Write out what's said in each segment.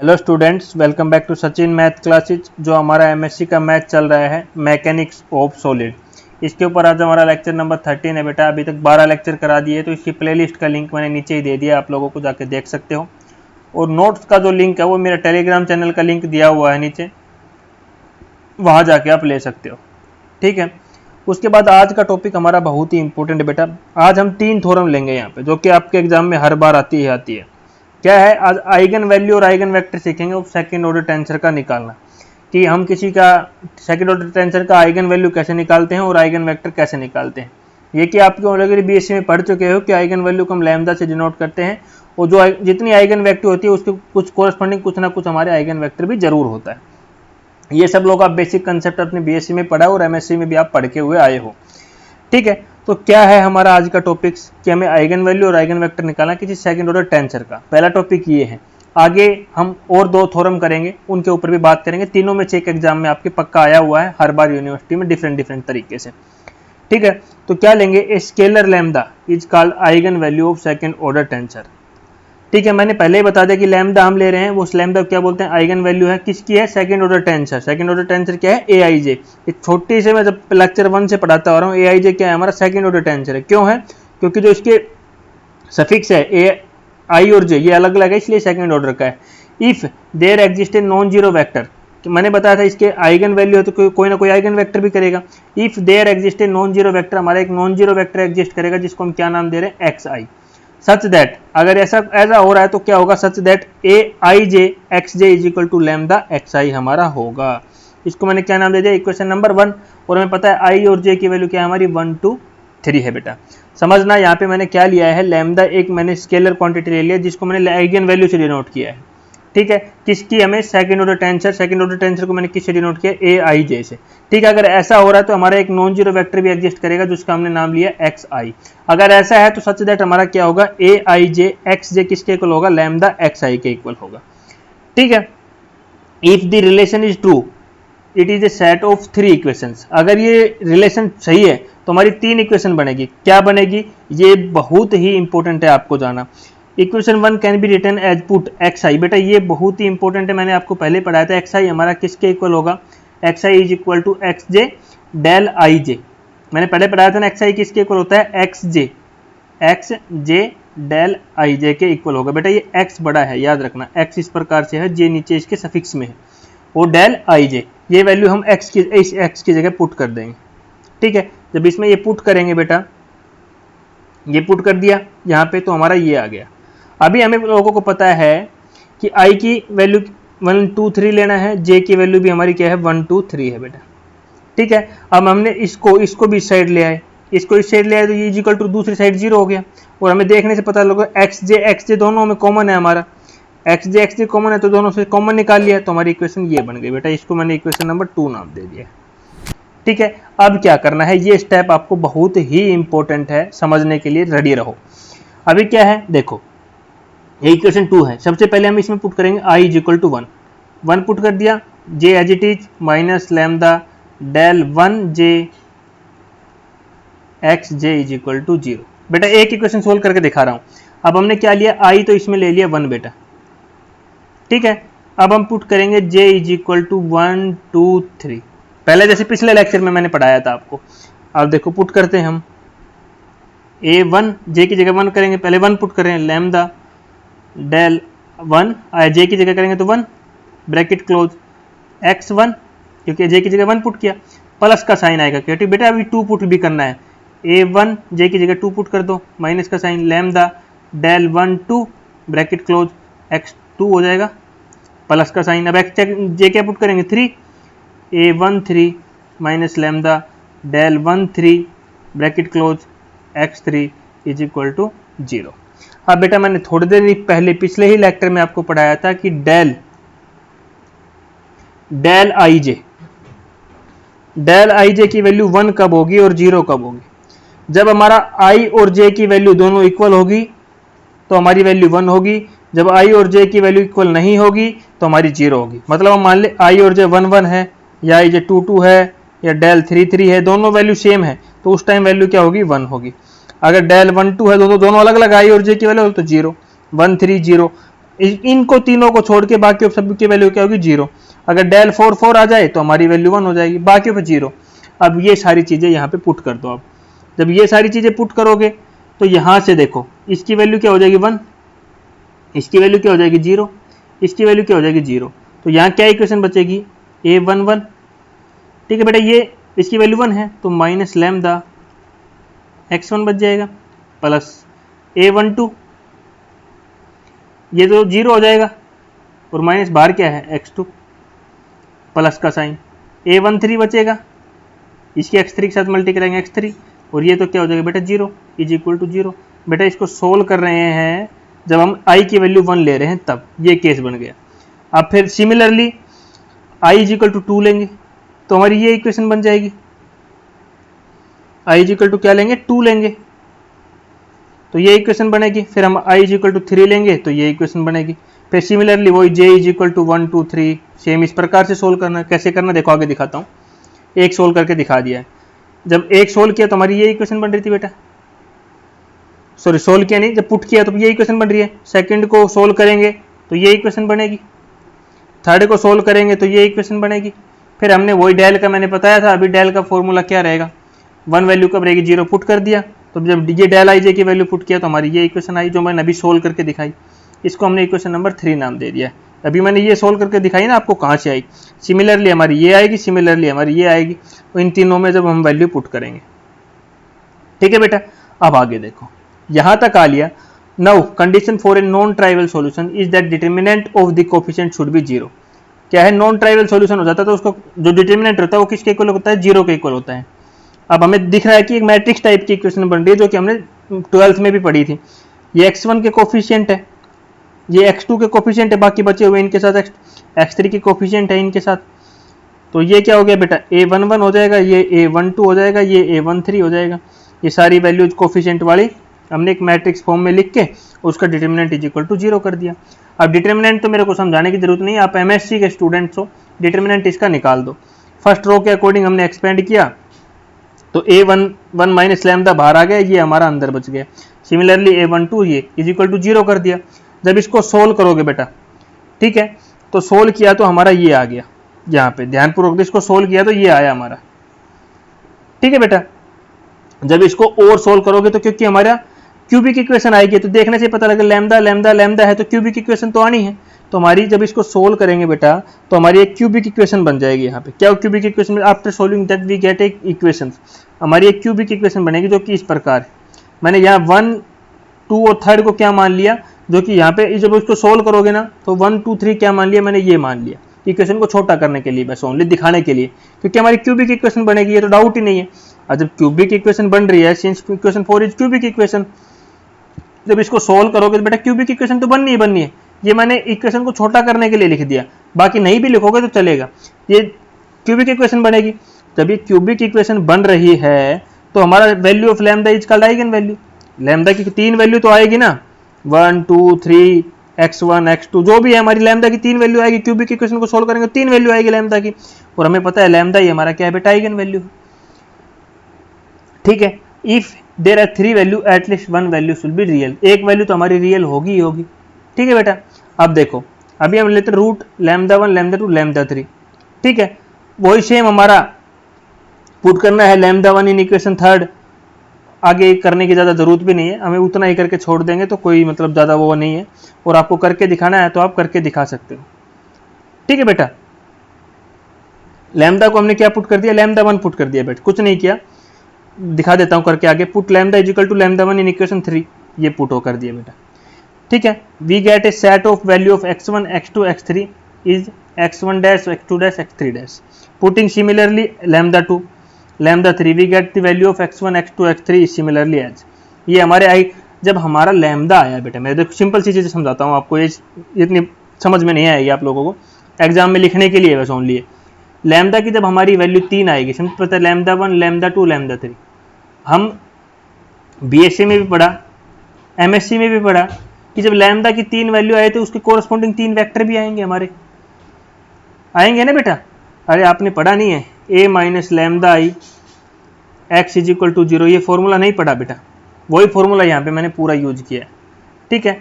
Hello students, welcome back to Sachin math classes. जो हमारा MSc का मैथ चल रहा है मैकेनिक्स ऑफ सॉलिड, इसके ऊपर आज हमारा लेक्चर नंबर 13 है बेटा। अभी तक 12 लेक्चर करा दिए, तो इसकी प्लेलिस्ट का लिंक मैंने नीचे ही दे दिया, आप लोगों को जाके देख सकते हो। और नोट्स का जो लिंक है वो मेरा टेलीग्राम चैनल का लिंक दिया हुआ है नीचे, वहाँ जाके आप ले सकते हो। ठीक है, उसके बाद आज का टॉपिक हमारा बहुत ही इंपॉर्टेंट है बेटा। आज हम 3 थ्योरम लेंगे यहाँ पे, जो कि आपके एग्जाम में हर बार आती है। क्या है? आज आइगन वैल्यू और आइगन वेक्टर सीखेंगे, और सेकंड ऑर्डर टेंसर का निकालना, कि हम किसी का सेकंड ऑर्डर टेंसर का आइगन वैल्यू कैसे निकालते हैं और आइगन वेक्टर कैसे निकालते हैं। ये कि आपके ऑलरेडी बीएससी में पढ़ चुके हो कि आइगन वैल्यू को हम लैम्डा से डिनोट करते हैं, और जो जितनी आइगन वेक्टर होती है उसके कुछ कोरस्पॉन्डिंग कुछ ना कुछ हमारे आइगन वेक्टर भी जरूर होता है। ये सब लोग आप बेसिक कंसेप्ट अपने बीएससी में पढ़ा और एमएससी में भी आप पढ़ के हुए आए हो। ठीक है, तो क्या है हमारा आज का टॉपिक्स कि हमें आइगन वैल्यू और आइगन वेक्टर निकालना किसी सेकंड ऑर्डर टेंसर का। पहला टॉपिक ये है। आगे हम और 2 थ्योरम करेंगे, उनके ऊपर भी बात करेंगे। तीनों में से एक एग्जाम में आपके पक्का आया हुआ है हर बार यूनिवर्सिटी में, डिफरेंट तरीके से। ठीक है, तो क्या लेंगे? A scalar lambda is called eigen value of second order tensor. ठीक है, मैंने पहले ही बता दिया कि लैम्डा हम ले रहे हैं, वो लैम्डा क्या बोलते हैं? आइगन वैल्यू है। किसकी है? Second order tensor. Second order tensor क्या है? AIJ। एक छोटी से मैं जब लेक्चर 1 से पढ़ाता आ रहा हूँ, AIJ क्या है? हमारा सेकंड ऑर्डर टेंसर है। क्यों है? क्योंकि जो इसके सफिक्स है AI और J, ये अलग अलग है, इसलिए सेकंड ऑर्डर का है। If there exist a non zero vector, मैंने बताया था इसके आइगन वैल्यू है तो कोई ना कोई आइगन वेक्टर भी करेगा। If there exist a non zero vector, हमारा एक नॉन जीरो वेक्टर एग्जिस्ट करेगा, जिसको हम क्या नाम दे रहे हैं? XI। सच दैट, अगर ऐसा हो रहा है तो क्या होगा? Such that AIJ XJ is equal to lambda XI हमारा होगा। इसको मैंने क्या नाम दे दिया? Equation number 1। और हमें पता है I और J की वैल्यू क्या है हमारी? 1 2 3 है बेटा। समझना, यहाँ पे मैंने क्या लिया है? लैम्डा एक मैंने स्केलर क्वांटिटी ले लिया, जिसको मैंने आइगन वैल्यू से डिनोट किया है। ठीक है, किसकी? हमें second order tensor. Second order tensor को मैंने किससे डिनोट किया? AIJ से। ठीक है, अगर ऐसा हो रहा है तो हमारा एक नॉन जीरो वेक्टर भी एग्जिस्ट करेगा, जिसका हमने नाम लिया XI। अगर ऐसा है तो सच दैट हमारा क्या होगा? AIJ XJ किसके इक्वल होगा? लैम्डा XI के इक्वल होगा। ठीक है, if the relation is true it is a set of 3 equations. अगर ये रिलेशन सही है तो हमारी 3 इक्वेशन बनेगी। क्या बनेगी? ये बहुत ही इंपॉर्टेंट है आपको जाना। Equation 1 can be written as put XI। बेटा ये बहुत ही इंपॉर्टेंट है, मैंने आपको पहले पढ़ाया था। XI हमारा किसके इक्वल होगा? XI is equal to XJ del IJ। मैंने पहले पढ़ाया था ना, XI किसके इक्वल होता है? XJ डेल IJ के इक्वल होगा। बेटा ये X बड़ा है, याद रखना। X इस प्रकार से है, J नीचे इसके सफिक्स में है, वो डेल IJ। ये वैल्यू हम इस X की जगह पुट कर देंगे। ठीक है, जब इसमें ये पुट करेंगे बेटा, ये पुट कर दिया यहाँ पे, तो हमारा ये आ गया। अभी हमें लोगों को पता है कि I की वैल्यू 1 2 3 लेना है, J की वैल्यू भी हमारी क्या है? 1 2 3 है बेटा। ठीक है, अब हमने इसको भी इस साइड ले आए, इसको इस साइड ले आए, तो ये इक्वल टू दूसरी साइड 0 हो गया। और हमें देखने से पता लगा XJ दोनों में कॉमन है हमारा। XJ कॉमन है तो दोनों से कॉमन निकाल लिया, तो हमारी इक्वेशन ये बन गई बेटा। इसको मैंने इक्वेशन नंबर 2 नाम दे दिया। ठीक है, अब क्या करना है? ये स्टेप आपको बहुत ही इंपॉर्टेंट है, समझने के लिए रेडी रहो। अभी क्या है देखो, ये इक्वेशन 2 है। सबसे पहले हम इसमें पुट करेंगे I is equal to 1 put कर दिया, J as it is minus lambda del 1J XJ is equal to 0। बेटा एक इक्वेशन सोल्व करके दिखा रहा हूं। अब हमने क्या लिया? I तो इसमें ले लिया 1 बेटा। ठीक है, अब हम पुट करेंगे J इज इक्वल टू 1 2 3, पहले जैसे पिछले लेक्चर में मैंने पढ़ाया था आपको। अब देखो पुट करते हैं हम A1, J की जगह 1 करेंगे, पहले 1 पुट करें, लैम्डा डेल 1 J की जगह करेंगे तो 1 ब्रैकेट क्लोज X1, क्योंकि J की जगह 1 पुट किया, प्लस का साइन आएगा। क्योंकि बेटा अभी 2 पुट भी करना है। A1 J की जगह 2 पुट कर दो, माइनस का sign, lambda del 1 2 bracket close X2 हो जाएगा, प्लस का साइन। अब J क्या पुट करेंगे? 3, A1 3 minus lambda del 1 3 bracket close X3 is equal to 0। अब बेटा मैंने थोड़ी देर पहले पिछले ही लेक्चर में आपको पढ़ाया था कि डेल IJ की वैल्यू 1 कब होगी और 0 कब होगी? जब हमारा I और J की वैल्यू दोनों इक्वल होगी तो हमारी वैल्यू 1 होगी। जब I और J की वैल्यू इक्वल नहीं होगी तो हमारी 0 होगी। मतलब हम मान ले I और J 1 1 है, या IJ 2 2 है, या डेल 3 3 है, दोनों वैल्यू सेम है, तो उस टाइम वैल्यू क्या होगी? 1 होगी। अगर डेल 1 2 है, दोनों अलग अलग I और J की वैल्यू तो 0 1 3 0। इनको तीनों को छोड़ के बाकी सब की वैल्यू क्या होगी 0। अगर डेल 4 4 आ जाए तो हमारी वैल्यू 1 हो जाएगी, बाकी पे 0। अब ये सारी चीजें यहाँ पे पुट कर दो। आप जब ये सारी चीजें पुट करोगे तो यहाँ से देखो इसकी वैल्यू क्या हो जाएगी 1, इसकी वैल्यू क्या हो जाएगी 0, इसकी वैल्यू क्या हो जाएगी 0। तो यहाँ क्या इक्वेशन बचेगी a11। ठीक है बेटा, ये इसकी वैल्यू 1 है तो माइनस लैम्डा x1 बच जाएगा प्लस a12, ये तो 0 हो जाएगा और माइनस बाहर क्या है x2 प्लस का साइन, a13 बचेगा, इसके x3 के साथ मल्टी करेंगे x3 और ये तो क्या हो जाएगा बेटा 0 इज इक्वल टू 0। बेटा इसको सोल्व कर रहे हैं जब हम i की वैल्यू 1 ले रहे हैं तब ये केस बन गया। अब फिर similarly i is equal to 2 लेंगे तो हमारी ये इक्वेशन बन जाएगी, i इज इक्वल टू क्या लेंगे 2 लेंगे तो ये इक्वेशन बनेगी। फिर हम i इज इक्वल टू 3 लेंगे तो ये इक्वेशन बनेगी। फिर सिमिलरली वही j is equal to 1 2 3 same इस प्रकार से सोल्व करना है। कैसे करना देखो आगे दिखाता हूँ। एक सोल्व करके दिखा दिया है। जब एक सोल्व किया तो हमारी ये इक्वेशन बन रही थी बेटा, सॉरी सोल्व किया नहीं, जब पुट किया तो ये इक्वेशन बन रही है। सेकंड को सोल्व करेंगे तो ये इक्वेशन बनेगी, थर्ड को सोल्व करेंगे तो ये इक्वेशन बनेगी। फिर हमने वही डेल का मैंने बताया था, अभी डेल का फॉर्मूला क्या रहेगा, 1 वैल्यू कब रहेगी 0 पुट कर दिया तो जब ये डेल आई जे की वैल्यू पुट किया तो हमारी ये इक्वेशन आई जो मैंने अभी सोल्व करके दिखाई। इसको हमने इक्वेशन नंबर 3 नाम दे दिया। अभी मैंने ये सोल्व करके दिखाई ना आपको कहाँ से आई, सिमिलरली हमारी ये आएगी, सिमिलरली हमारी ये आएगी, तो इन तीनों में जब हम वैल्यू पुट करेंगे। ठीक है बेटा, अब आगे देखो यहाँ तक आ लिया। Now condition for a non trivial solution is that determinant of the coefficient should be 0। क्या है, नॉन ट्राइवल सॉल्यूशन हो जाता है तो उसको जो डिटर्मिनेंट होता है वो किसके इक्वल होता है 0 के इक्वल होता है। अब हमें दिख रहा है कि एक मैट्रिक्स टाइप की इक्वेशन बन रही है जो कि हमने 12th में भी पढ़ी थी। ये x1 के कोफिशिएंट है, ये x2 के कोफिशिएंट है, बाकी बचे हुए इनके साथ x3 के कोफिशिएंट है इनके साथ। तो ये क्या हो गया बेटा a11 हो जाएगा, ये a12 हो जाएगा, ये a13 हो जाएगा। ये सारी वैल्यूज कोफिशिएंट वाली हमने एक मैट्रिक्स फॉर्म में लिख के उसका डिटर्मिनेंट इज इक्वल टू 0 कर दिया। अब डिटर्मिनेंट तो मेरे को समझाने की जरूरत नहीं, आप एमएससी के स्टूडेंट्स हो, डिटर्मिनेंट इसका निकाल दो। फर्स्ट रो के अकॉर्डिंग हमने एक्सपेंड किया तो a11 माइनस लैम्डा बाहर आ गया, ये हमारा अंदर बच गया। सिमिलरली a12 ये इज इक्वल टू 0 कर दिया। जब इसको सोल्व करोगे बेटा, ठीक है, तो सोल्व किया तो हमारा ये आ गया, यहाँ पे ध्यानपूर्वक इसको सोल्व किया तो ये आया हमारा। ठीक है बेटा, जब इसको और सोल्व करोगे तो क्योंकि हमारा क्यूबिक इक्वेशन आएगी तो देखने से पता लगे लैम्डा लैम्डा लैम्डा है तो क्यूबिक इक्वेशन तो आनी है। तो हमारी जब इसको सोल्व करेंगे बेटा तो हमारी एक क्यूबिक इक्वेशन बन जाएगी। यहाँ पे क्या cubic equation, after solving that we get एक इक्वेशन, हमारी एक क्यूबिक इक्वेशन बनेगी जो कि इस प्रकार है। मैंने यहाँ 1 2 और थर्ड को क्या मान लिया, जो कि यहाँ पे जब इसको सोल्व करोगे ना तो 1 2 3 क्या मान लिया, मैंने ये मान लिया इक्वेशन को छोटा करने के लिए, बस ओनली दिखाने के लिए, क्योंकि हमारी क्यूबिक इक्वेशन बनेगी, ये तो डाउट ही नहीं है। और जब क्यूबिक इक्वेशन बन रही है, since equation 4 is cubic equation, जब इसको सोल्व करोगे तो बेटा क्यूबिक इक्वेशन तो बननी ही बननी है। ये मैंने इक्वेशन को छोटा करने के लिए लिख दिया, बाकी नहीं भी लिखोगे तो चलेगा, ये क्यूबिक इक्वेशन बनेगी। जब ये क्यूबिक इक्वेशन बन रही है तो हमारा value of lambda is called eigen value. Lambda की 3 वैल्यू तो आएगी ना, 1 2 3 x1 x2 जो भी है, हमारी लैम्डा की 3 वैल्यू आएगी। क्यूबिक इक्वेशन को सोल्व करेंगे 3 वैल्यू आएगी लैम्डा की, और हमें पता है लैम्डा ही हमारा क्या है बेटा आइगन वैल्यू। ठीक है, if there are 3 value at least 1 value should be real, एक वैल्यू तो हमारी रियल होगी ही होगी। ठीक है बेटा, अब देखो अभी हम लेते हैं रूट लैम्डा 1 लैम्डा 2 लैम्डा 3। ठीक है, वही सेम हमारा पुट करना है लैम्डा 1 इन इक्वेशन थर्ड। आगे करने की ज़्यादा ज़रूरत भी नहीं है, हमें उतना ही करके छोड़ देंगे तो कोई मतलब ज़्यादा वो नहीं है, और आपको करके दिखाना है तो आप करके दिखा सकते हो। ठीक है बेटा, लैम्डा को हमने क्या पुट कर दिया, लैम्डा 1 पुट कर दिया बेटा, कुछ नहीं किया, दिखा देता हूँ करके आगे। Put lambda is equal to lambda 1 in equation 3, ये पुट हो कर दिया बेटा। ठीक है, we get a set of value of x1 x2 x3 is x1 dash x2 dash x3 dash. Putting similarly lambda 2 lambda 3 we get the value of x1 x2 x3 is similarly as. ये हमारे आई, जब हमारा lambda आया बेटा, मैं देखो simple सी चीज़ें समझाता हूँ आपको, ये इतनी समझ में नहीं आएगी आप लोगों को, एग्जाम में लिखने के लिए बस ओनली है। लैम्डा की जब हमारी वैल्यू 3 आएगी, समझ पता है लैम्डा 1 लैम्डा 2 लैम्डा 3, हम बीएससी में भी पढ़ा, एमएससी में भी पढ़ा कि जब लैम्डा की 3 वैल्यू आए तो उसके कोरस्पॉन्डिंग 3 वेक्टर भी आएंगे हमारे, आएंगे ना बेटा। अरे आपने पढ़ा नहीं है a minus lambda I X is equal to 0, ये फॉर्मूला नहीं पढ़ा बेटा, वही फॉर्मूला यहाँ पे मैंने पूरा यूज किया है। ठीक है,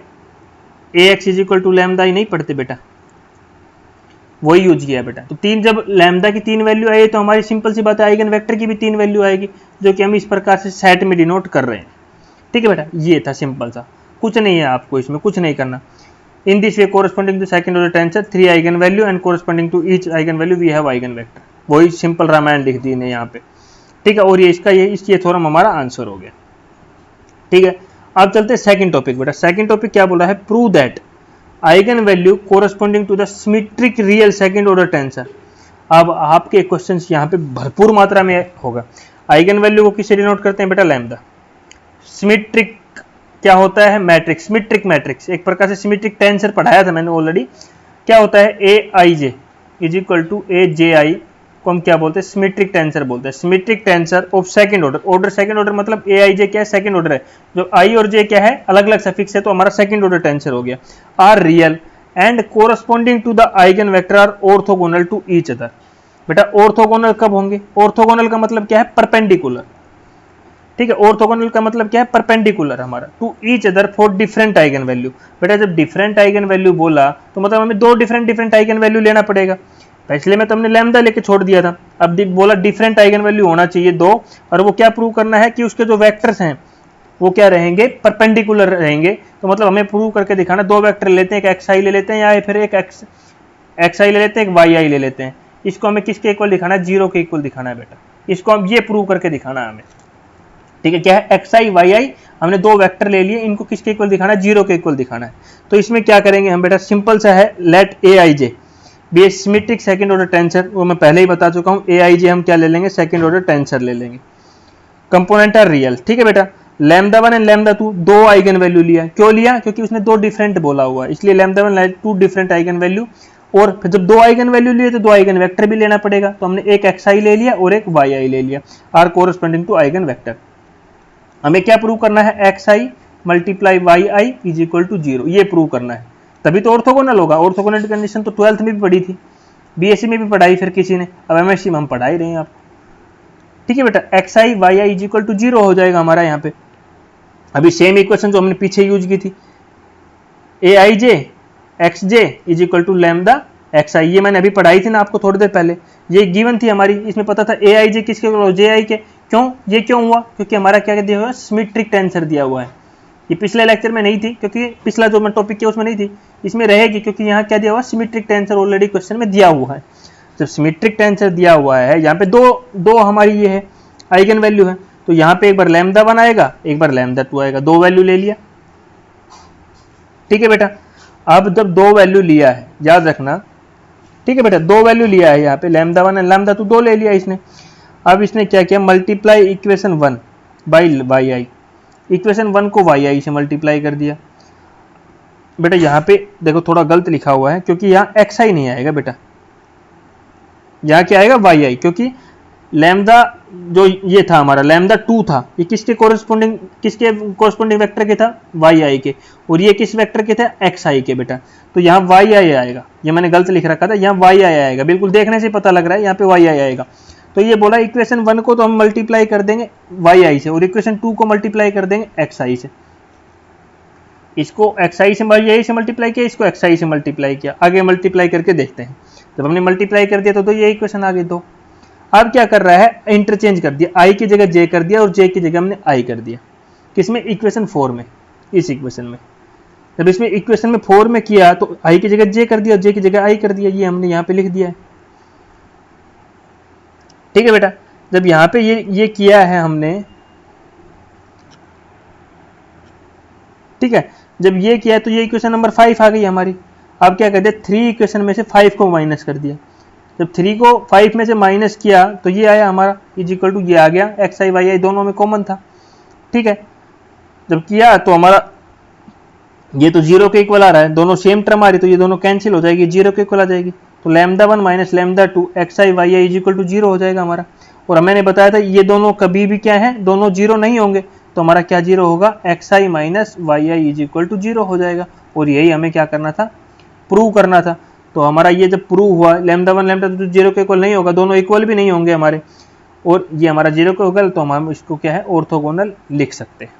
A X is equal to lambda ही नहीं पढ़ते बेटा, वही यूज किया बेटा। तो तीन, जब लैम्डा की 3 वैल्यू आई तो हमारी सिंपल सी बात है आइगन वेक्टर की भी 3 वैल्यू आएगी, जो कि हम इस प्रकार से सेट में डिनोट कर रहे हैं। ठीक है बेटा, ये था सिंपल सा, कुछ नहीं है, आपको इसमें कुछ नहीं करना। In this way corresponding to second order tensor 3 eigen value and corresponding to each eigen value we have eigen vector, वही सिंपल रामायण लिख दी ने यहाँ पे। ठीक है, और ये इसका ये थ्योरम हमारा आंसर हो गया। ठीक है, अब चलते हैं सेकंड टॉपिक बेटा। सेकंड टॉपिक क्या बोला है, prove that eigen value corresponding to the symmetric real second order tensor. अब आपके क्वेश्चंस यहाँ पे भरपूर मात्रा में होगा। आइगन वैल्यू को किससे डिनोट करते हैं बेटा, लैम्डा। सिमेट्रिक क्या होता है, मैट्रिक्स, सिमेट्रिक मैट्रिक्स, एक प्रकार से सिमेट्रिक टेंसर पढ़ाया था मैंने ऑलरेडी। क्या होता है, ए I J is equal to ए जे आई को हम क्या बोलते हैं, सिमेट्रिक टेंसर बोलते हैं। Symmetric tensor of second order, order second order मतलब ए आई जे क्या है, सेकंड ऑर्डर है, जो आई और जे क्या है, अलग अलग सफिक्स है, तो हमारा सेकंड ऑर्डर टेंसर हो गया। Are real and corresponding to the eigen vector are orthogonal to each other. बेटा ऑर्थोगोनल कब होंगे, ऑर्थोगोनल का मतलब क्या है, परपेंडिकुलर। ठीक है, ऑर्थोगोनल का मतलब क्या है, परपेंडिकुलर हमारा to each other for different eigen value. बेटा जब डिफरेंट आइगन वैल्यू बोला तो मतलब हमें 2 डिफरेंट आइगन वैल्यू लेना पड़ेगा। पिछले में तो हमने लैम्डा लेके छोड़ दिया था, अब बोला डिफरेंट आइगन वैल्यू होना चाहिए 2, और वो क्या प्रूव करना है कि उसके जो वेक्टर्स हैं वो क्या रहेंगे, परपेंडिकुलर रहेंगे। तो मतलब हमें प्रूव करके दिखाना, 2 वेक्टर लेते हैं, एक एक्स आई ले लेते हैं या फिर एक एक्स आई ले लेते हैं, एक वाई आई ले लेते हैं। इसको हमें किसके इक्वल दिखाना है, 0 के इक्वल दिखाना है बेटा। इसको हम ये प्रूव करके दिखाना है हमें। ठीक है, क्या है, एक्स आई वाई आई, हमने 2 वेक्टर ले लिए, इनको किसके इक्वल दिखाना है, 0 के इक्वल दिखाना है। तो इसमें क्या करेंगे हम बेटा, सिंपल सा है, late A I J B A symmetric second order tensor, वो मैं पहले ही बता चुका हूँ। ए आई जे हम क्या ले लेंगे, सेकंड ऑर्डर टेंसर ले लेंगे। Component are real. ठीक है बेटा, lambda 1 and lambda 2 2 eigen value लिया, क्यों लिया, क्योंकि उसने 2 डिफरेंट बोला हुआ है, इसलिए lambda 1 lambda 2 different eigen value. और फिर जब 2 आइगन वैल्यू लिए तो 2 आइगन वेक्टर भी लेना पड़ेगा, तो हमने एक एक्स आई ले लिया और एक वाई आई ले लिया, are corresponding to eigen vector. हमें क्या प्रूव करना है, X I multiply Y I is equal to 0, ये प्रूव करना है, तभी तो ऑर्थोगोनल होगा। ऑर्थोगोनल कंडीशन तो 12th में भी पढ़ी थी, बीएससी में भी पढ़ाई फिर किसी ने, अब एमएससी में हम पढ़ा ही रहे हैं आपको। ठीक है बेटा, X I Y I is equal to 0 हो जाएगा हमारा यहाँ पे। अभी सेम इक्वेशन जो हमने पीछे यूज की थी, A I J X J is equal to lambda X I, ये मैंने अभी पढ़ाई थी ना आपको थोड़ी देर पहले, ये गिवन थी हमारी। इसमें पता था ए आई जे किसके, जे आई के। क्यों, ये क्यों हुआ, क्योंकि हमारा क्या दिया हुआ है, सिमेट्रिक टेंसर दिया हुआ है। ये पिछले लेक्चर में नहीं थी, क्योंकि पिछला जो मैं टॉपिक किया उसमें नहीं थी, इसमें रहेगी, क्योंकि यहाँ क्या दिया हुआ है, सिमेट्रिक टेंसर ऑलरेडी क्वेश्चन में दिया हुआ है। जब सिमेट्रिक टेंसर दिया हुआ है, यहाँ पे दो हमारी ये है आइगन वैल्यू है, तो यहाँ पे एक बार लैम्डा 1 आएगा, एक बार लैम्डा 2 आएगा, 2 वैल्यू ले लिया। ठीक है बेटा, अब जब 2 वैल्यू लिया है, याद रखना। ठीक है बेटा, 2 वैल्यू लिया है यहाँ पे, लैम्डा 1 एंड लैम्डा 2 ले लिया इसने। अब इसने क्या किया, multiply equation 1 by Y I, equation 1 को वाई आई से मल्टीप्लाई कर दिया। बेटा यहाँ पे देखो थोड़ा गलत लिखा हुआ है, क्योंकि यहाँ एक्स आई नहीं आएगा बेटा, यहाँ क्या आएगा, वाई आई, क्योंकि लैम्डा जो ये था हमारा लैम्डा 2 था, ये किसके कोरस्पॉन्डिंग वेक्टर के था, वाई आई के, और ये किस वेक्टर के थे, एक्स आई के बेटा। तो यहाँ वाई आई आएगा, ये मैंने गलत लिख रखा था, यहाँ वाई आई आएगा, बिल्कुल देखने से पता लग रहा है यहाँ पे वाई आई आएगा। तो ये बोला इक्वेशन 1 को तो हम मल्टीप्लाई कर देंगे वाई आई से, और इक्वेशन 2 को मल्टीप्लाई कर देंगे एक्स आई से। इसको एक्स आई से वाई आई से मल्टीप्लाई किया, इसको एक्स आई से मल्टीप्लाई किया, आगे मल्टीप्लाई करके देखते हैं। जब हमने मल्टीप्लाई कर दिया तो ये इक्वेशन आ गई 2। अब क्या कर रहा है, इंटरचेंज कर दिया, आई की जगह जे कर दिया और जे की जगह हमने आई कर दिया। किसमें, इक्वेशन 4 में, इस इक्वेशन में। जब इसमें इक्वेशन में 4 में किया तो आई की जगह जे कर दिया, जे की जगह आई कर दिया, ये हमने यहाँ पे लिख दिया है। ठीक है बेटा, जब यहाँ पे ये किया है हमने, ठीक है, जब ये किया तो ये इक्वेशन नंबर 5 आ गई हमारी। अब क्या कर दिया, 3 इक्वेशन में से 5 को माइनस कर दिया। जब 3 को 5 में से माइनस किया तो ये आया हमारा इज इक्वल टू, ये आ गया, एक्स आई वाई आई दोनों में कॉमन था। ठीक है, जब किया तो हमारा ये तो 0 के इक्वल आ रहा है, दोनों सेम टर्म आ रही, तो ये दोनों कैंसिल हो जाएगी, 0 के इक्वल आ जाएगी। तो lambda 1 minus lambda 2 X I Y I is equal to 0 हो जाएगा हमारा। और मैंने बताया था ये दोनों कभी भी क्या है, दोनों 0 नहीं होंगे, तो हमारा क्या 0 होगा, X I minus Y I is equal to 0 हो जाएगा। और यही हमें क्या करना था, प्रूव करना था। तो हमारा ये जब प्रूव हुआ, लैम्डा 1 लैम्डा 2 0 के इक्वल नहीं होगा, दोनों इक्वल भी नहीं होंगे हमारे, और ये हमारा 0 के इक्वल, तो हम इसको क्या है, ऑर्थोगोनल लिख सकते हैं।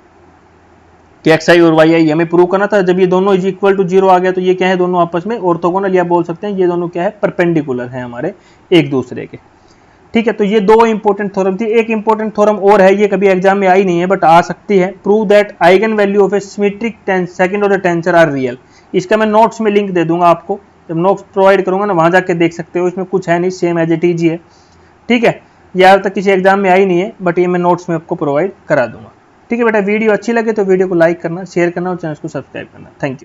कि एक्स आई और वाई आई हमें प्रूव करना था। जब ये दोनों इज इक्वल टू 0 आ गया तो ये क्या है, दोनों आपस में ऑर्थोगोनल या बोल सकते हैं ये दोनों क्या है, परपेंडिकुलर है हमारे एक दूसरे के। ठीक है, तो ये दो इंपॉर्टेंट थ्योरम थी। एक इंपॉर्टेंट थ्योरम और है, ये कभी एग्जाम में आई नहीं है बट आ सकती है। Prove that eigen value of a symmetric second order tensor are real. इसका मैं नोट्स में लिंक दे दूंगा आपको, जब नोट्स प्रोवाइड करूंगा ना वहां जाके देख सकते हो। इसमें कुछ है नहीं, सेम एज इट इज है। ठीक है, ये आज तक किसी एग्जाम में आई नहीं है बट ये मैं नोट्स में आपको प्रोवाइड करा दूंगा। ठीक है बेटा, वीडियो अच्छी लगे तो वीडियो को लाइक करना, शेयर करना और चैनल को सब्सक्राइब करना। Thank you.